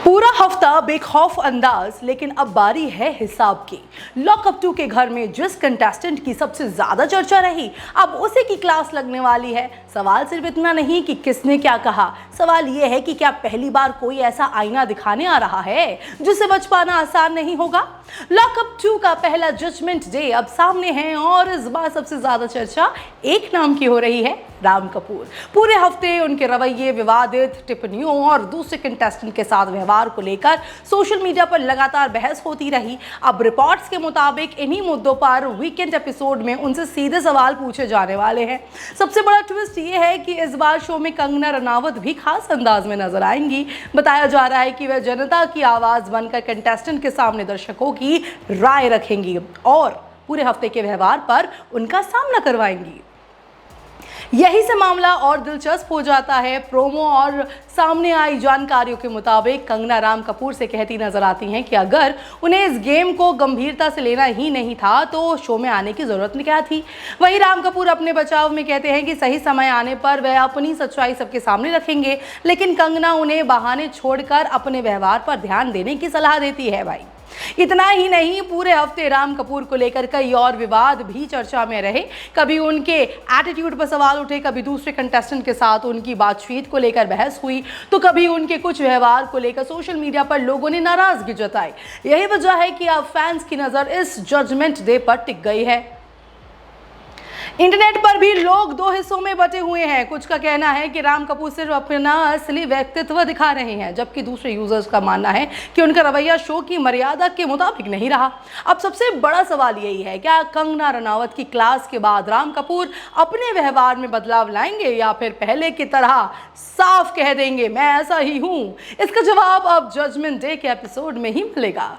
पूरा हफ्ता बेखौफ अंदाज, लेकिन अब बारी है हिसाब की। लॉकअप 2 के घर में जिस कंटेस्टेंट की सबसे ज्यादा चर्चा रही, अब उसी की क्लास लगने वाली है। सवाल सिर्फ इतना नहीं कि किसने क्या कहा, सवाल यह है कि क्या पहली बार कोई ऐसा आईना दिखाने आ रहा है जिससे बच पाना आसान नहीं होगा। लॉकअप 2 का पहला जजमेंट डे अब सामने है और इस बार सबसे ज्यादा चर्चा एक नाम की हो रही है, राम कपूर। पूरे हफ्ते उनके रवैये, विवादित टिप्पणियों और दूसरे कंटेस्टेंट के साथ व्यवहार को लेकर सोशल मीडिया पर लगातार बहस होती रही। अब रिपोर्ट्स के मुताबिक इन्हीं मुद्दों पर वीकेंड एपिसोड में उनसे सीधे सवाल पूछे जाने वाले हैं। सबसे बड़ा ट्विस्ट ये है कि इस बार शो में कंगना रनावत भी खास अंदाज में नजर आएंगी। बताया जा रहा है कि वह जनता की आवाज बनकर कंटेस्टेंट के सामने दर्शकों की राय रखेंगी और पूरे हफ्ते के व्यवहार पर उनका सामना करवाएंगी। यही से मामला और दिलचस्प हो जाता है। प्रोमो और सामने आई जानकारियों के मुताबिक कंगना राम कपूर से कहती नजर आती हैं कि अगर उन्हें इस गेम को गंभीरता से लेना ही नहीं था तो शो में आने की जरूरत क्या थी। वहीं राम कपूर अपने बचाव में कहते हैं कि सही समय आने पर वह अपनी सच्चाई सबके सामने रखेंगे, लेकिन कंगना उन्हें बहाने छोड़कर अपने व्यवहार पर ध्यान देने की सलाह देती है। भाई इतना ही नहीं, पूरे हफ्ते राम कपूर को लेकर कई और विवाद भी चर्चा में रहे। कभी उनके एटीट्यूड पर सवाल उठे, कभी दूसरे कंटेस्टेंट के साथ उनकी बातचीत को लेकर बहस हुई, तो कभी उनके कुछ व्यवहार को लेकर सोशल मीडिया पर लोगों ने नाराजगी जताई। यही वजह है कि अब फैंस की नजर इस जजमेंट डे पर टिक गई है। इंटरनेट पर भी लोग दो हिस्सों में बटे हुए हैं। कुछ का कहना है कि राम कपूर सिर्फ अपना असली व्यक्तित्व दिखा रहे हैं, जबकि दूसरे यूजर्स का मानना है कि उनका रवैया शो की मर्यादा के मुताबिक नहीं रहा। अब सबसे बड़ा सवाल यही है, क्या कंगना रनावत की क्लास के बाद राम कपूर अपने व्यवहार में बदलाव लाएंगे या फिर पहले की तरह साफ कह देंगे मैं ऐसा ही हूं। इसका जवाब अब जजमेंट डे के एपिसोड में ही मिलेगा।